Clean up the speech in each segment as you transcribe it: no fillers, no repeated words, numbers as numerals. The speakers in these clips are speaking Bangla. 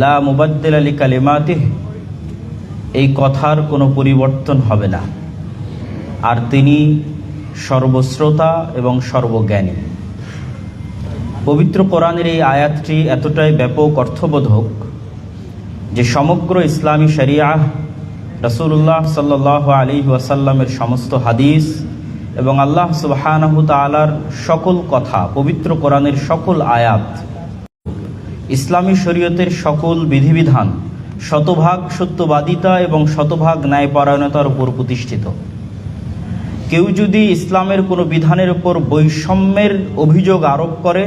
লা মুবাদ্দিলা লিকালিমাতিহি, এই কথার কোনো পরিবর্তন হবে না। আর তিনি সর্বশ্রোতা এবং সর্বজ্ঞানী। পবিত্র কোরআনের এই আয়াতটি এতটাই ব্যাপক অর্থবোধক যে সমগ্র ইসলামী শরিয়াহ, রাসূলুল্লাহ সাল্লাল্লাহু আলাইহি ওয়াসাল্লামের সমস্ত হাদিস এবং আল্লাহ সুবহানাহু তাআলার সকল কথা, পবিত্র কোরআনের সকল আয়াত, ইসলামী শরীয়তের সকল বিধিবিধান শতভাগ সত্যবাদিতা এবং শতভাগ ন্যায়পরায়ণতার উপর প্রতিষ্ঠিত। কেউ যদি ইসলামের কোনো বিধানের উপর বৈষম্যের অভিযোগ আরোপ করে,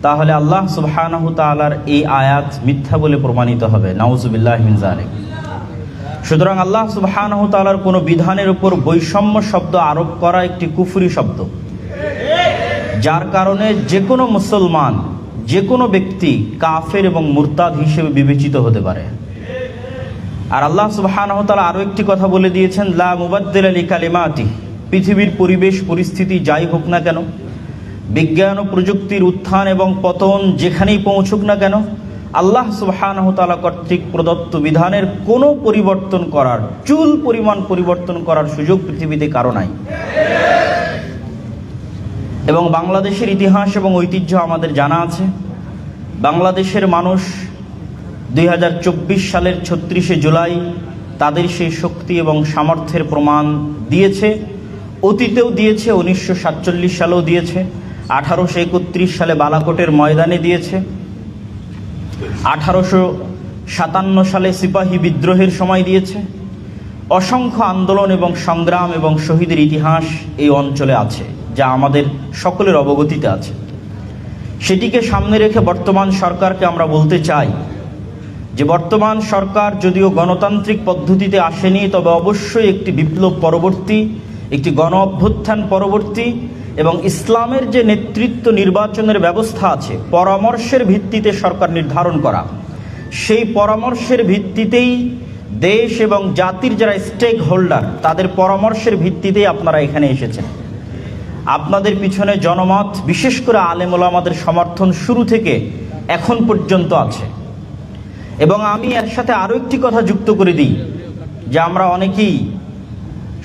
তাহলে আল্লাহ সুবহানাহু তাআলার এই আয়াত মিথ্যা বলে প্রমাণিত হবে। নাউযুবিল্লাহি মিন যালিক। সুতরাং আল্লাহ সুবহানাহু তাআলার কোনো বিধানের উপর বৈষম্য শব্দ আরোপ করা একটি কুফরি শব্দ, যার কারণে যে কোনো মুসলমান, যে কোনো ব্যক্তি কাফের এবং মুরতাদ হিসেবে বিবেচিত হতে পারে। আর আল্লাহ সুবহানাহু ওয়া তাআলা আরও একটি কথা বলে দিয়েছেন, লা মুবাদ্দিলা লিকালিমাতিহি। পৃথিবীর পরিবেশ পরিস্থিতি যাই হোক না কেন, বিজ্ঞান ও প্রযুক্তির উত্থান এবং পতন যেখানেই পৌঁছুক না কেন, আল্লাহ সুবহানাহু ওয়া তাআলা কর্তৃক প্রদত্ত বিধানের কোনো পরিবর্তন করার, চুল পরিমাণ পরিবর্তন করার সুযোগ পৃথিবীতে কারো নাই। এবং বাংলাদেশের ইতিহাস এবং ঐতিহ্য আমাদের জানা আছে। বাংলাদেশের মানুষ 2024 সালের 36শে জুলাই তাদের সেই শক্তি এবং সামর্থ্যের প্রমাণ দিয়েছে। অতীতেও দিয়েছে, 1947 সালেও দিয়েছে, 1831 সালে বালাকোটের ময়দানে দিয়েছে, 1857 সালে সিপাহী বিদ্রোহের সময় দিয়েছে। অসংখ্য আন্দোলন এবং সংগ্রাম এবং শহীদের ইতিহাস এই অঞ্চলে আছে, যা আমাদের সকলের অবগতিতে আছে। সেটিকে সামনে রেখে বর্তমান সরকারকে আমরা বলতে চাই যে বর্তমান সরকার যদিও গণতান্ত্রিক পদ্ধতিতে আসেনি, তবে অবশ্যই একটি বিপ্লব পরবর্তী, একটি গণ অভ্যুত্থান পরবর্তী এবং ইসলামের যে নেতৃত্ব নির্বাচনের ব্যবস্থা আছে, পরামর্শের ভিত্তিতে সরকার নির্ধারণ করা, সেই পরামর্শের ভিত্তিতেই দেশ এবং জাতির যারা স্টেক হোল্ডার, তাদের পরামর্শের ভিত্তিতেই আপনারা এখানে এসেছেন। আপনাদের পিছনে জনমত, বিশেষ করে আলেম ওলামাদের সমর্থন শুরু থেকে এখন পর্যন্ত আছে। এবং আমি এর সাথে আরও একটি কথা যুক্ত করে দিই যে আমরা অনেকেই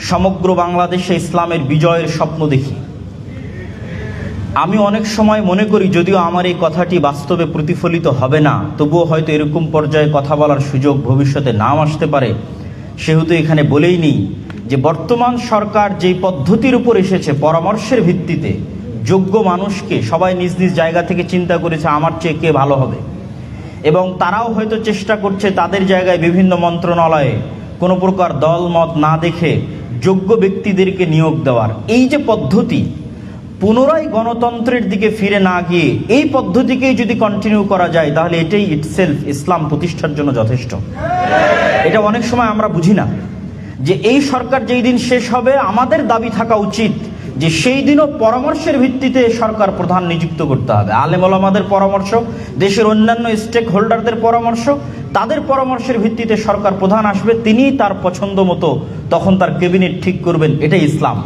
সমগ্র বাংলাদেশে ইসলামের বিজয়ের স্বপ্ন দেখি। আমি অনেক সময় মনে করি, যদিও আমার এই কথাটি বাস্তবে প্রতিফলিত হবে না, তবুও হয়তো এরকম পর্যায়ে কথা বলার সুযোগ ভবিষ্যতে নাও আসতে পারে, সেহেতু এখানে বলেই নিই যে বর্তমান সরকার যেই পদ্ধতির উপর এসেছে, পরামর্শের ভিত্তিতে যোগ্য মানুষকে সবাই নিজ নিজ জায়গা থেকে চিন্তা করেছে আমার চেয়ে কে ভালো হবে, এবং তারাও হয়তো চেষ্টা করছে তাদের জায়গায় বিভিন্ন মন্ত্রণালয়ে কোনো প্রকার দল মত না দেখে যোগ্য ব্যক্তিদেরকে নিয়োগ দেওয়ার এই যে পদ্ধতি, পুনরায় গণতন্ত্রের দিকে ফিরে না গিয়ে এই পদ্ধতিকেই যদি কন্টিনিউ করা যায়, তাহলে এটাই ইটসেলফ ইসলাম প্রতিষ্ঠার জন্য যথেষ্ট। এটা অনেক সময় আমরা বুঝি না যে এই সরকার যেই দিন শেষ হবে, আমাদের দাবি থাকা উচিত যে সেই দিনও পরামর্শের ভিত্তিতে সরকার প্রধান নিযুক্ত করতে হবে। আলেম ওলামাদের পরামর্শ, দেশের অন্যান্য স্টেক হোল্ডারদের পরামর্শ, তাদের পরামর্শের ভিত্তিতে সরকার প্রধান আসবে, তিনিই তার পছন্দ মতো তখন তার ক্যাবিনেট ঠিক করবেন। এটাই ইসলাম।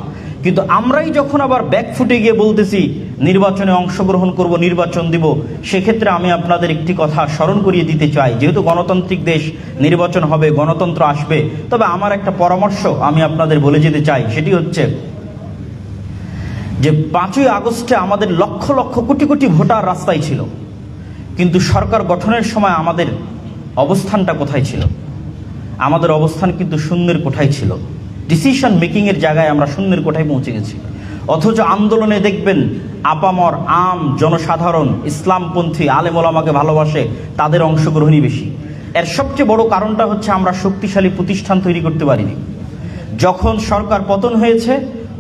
কিন্তু আমরাই যখন আবার ব্যাকফুটে গিয়ে বলতেছি নির্বাচনে অংশগ্রহণ করব, নির্বাচন দিব, সেক্ষেত্রে আমি আপনাদের একটি কথা স্মরণ করিয়ে দিতে চাই। যেহেতু গণতান্ত্রিক দেশ, নির্বাচন হবে, গণতন্ত্র আসবে, তবে আমার একটা পরামর্শ আমি আপনাদের বলে যেতে চাই। সেটি হচ্ছে যে 5ই আগস্টে আমাদের লক্ষ লক্ষ কোটি কোটি ভোটার রাস্তায় ছিল, কিন্তু সরকার গঠনের সময় আমাদের অবস্থানটা কোথায় ছিল? আমাদের অবস্থান কিন্তু শূন্যের কোঠায় ছিল। ডিসিশন মেকিংয়ের জায়গায় আমরা শূন্যের কোঠায় পৌঁছে গেছি। অথচ আন্দোলনে দেখবেন আপামর আম জনসাধারণ, ইসলামপন্থী, আলেম ওলামাকে ভালোবাসে, তাদের অংশগ্রহণই বেশি। এর সবচেয়ে বড় কারণটা হচ্ছে আমরা শক্তিশালী প্রতিষ্ঠান তৈরি করতে পারিনি। যখন সরকার পতন হয়েছে,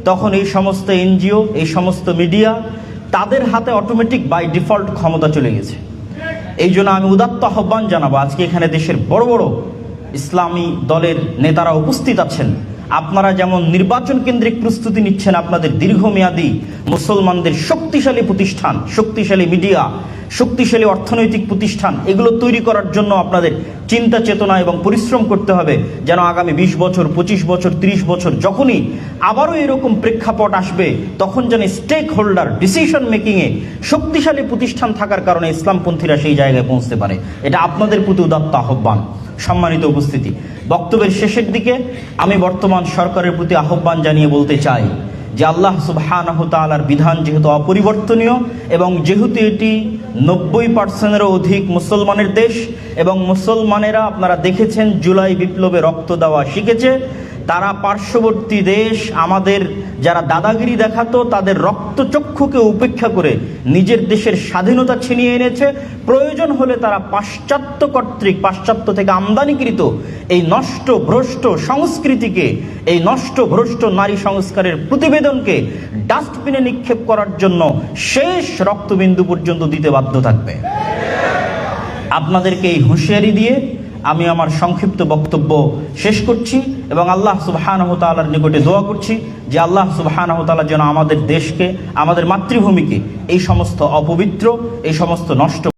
তখন এই সমস্ত এনজিও, এই সমস্ত মিডিয়া, তাদের হাতে অটোমেটিক বাই ডিফল্ট ক্ষমতা চলে গেছে। এই জন্য আমি উদাত্ত আহ্বান জানাবো, আজকে এখানে দেশের বড় বড় ইসলামী দলের নেতারা উপস্থিত আছেন, আপনারা যেমন নির্বাচন কেন্দ্রিক প্রস্তুতি নিচ্ছেন, আপনাদের দীর্ঘমেয়াদী মুসলমানদের শক্তিশালী প্রতিষ্ঠান, শক্তিশালী মিডিয়া, শক্তিশালী অর্থনৈতিক প্রতিষ্ঠান এগুলো তৈরি করার জন্য আপনাদের চিন্তা চেতনা এবং পরিশ্রম করতে হবে, যেন আগামী 20 বছর 25 বছর 30 বছর যখনই আবারও এরকম প্রেক্ষাপট আসবে, তখন যেন স্টেক হোল্ডার ডিসিশন মেকিংয়ে শক্তিশালী প্রতিষ্ঠান থাকার কারণে ইসলামপন্থীরা সেই জায়গায় পৌঁছতে পারে। এটা আপনাদের প্রতি উদাত্ত আহ্বান। সম্মানিত উপস্থিতি, বক্তব্যের শেষের দিকে আমি বর্তমান সরকারের প্রতি আহ্বান জানিয়ে বলতে চাই যে আল্লাহ সুবহানাহু তাআলার বিধান যেহেতু অপরিবর্তনীয় এবং যেহেতু এটি 90%-এরও অধিক মুসলমানের দেশ এবং মুসলমানেরা আপনারা দেখেছেন জুলাই বিপ্লবে রক্ত দেওয়া শিখেছে, তারা পার্শ্ববর্তী দেশ আমাদের যারা দাদাগিরি দেখাতো তাদের রক্তচক্ষুকে উপেক্ষা করে নিজের দেশের স্বাধীনতা ছিনিয়ে এনেছে। প্রয়োজন হলে তারা পাশ্চাত্য কর্তৃক, পাশ্চাত্য থেকে আমদানিকৃত এই নষ্ট ভ্রষ্ট সংস্কৃতিকে, এই নষ্ট ভ্রষ্ট নারী সংস্কারের প্রতিবেদনকে ডাস্টবিনে নিক্ষেপ করার জন্য শেষ রক্তবিন্দু পর্যন্ত দিতে বাধ্য থাকবে। আপনাদেরকে এই হুঁশিয়ারি দিয়ে আমি আমার সংক্ষিপ্ত বক্তব্য শেষ করছি এবং আল্লাহ সুবহানাহু তাআলার নিকটে দোয়া করছি যে আল্লাহ সুবহানাহু তাআলা যেন আমাদের দেশকে, আমাদের মাতৃভূমিকে এই সমস্ত অপবিত্র, এই সমস্ত নষ্ট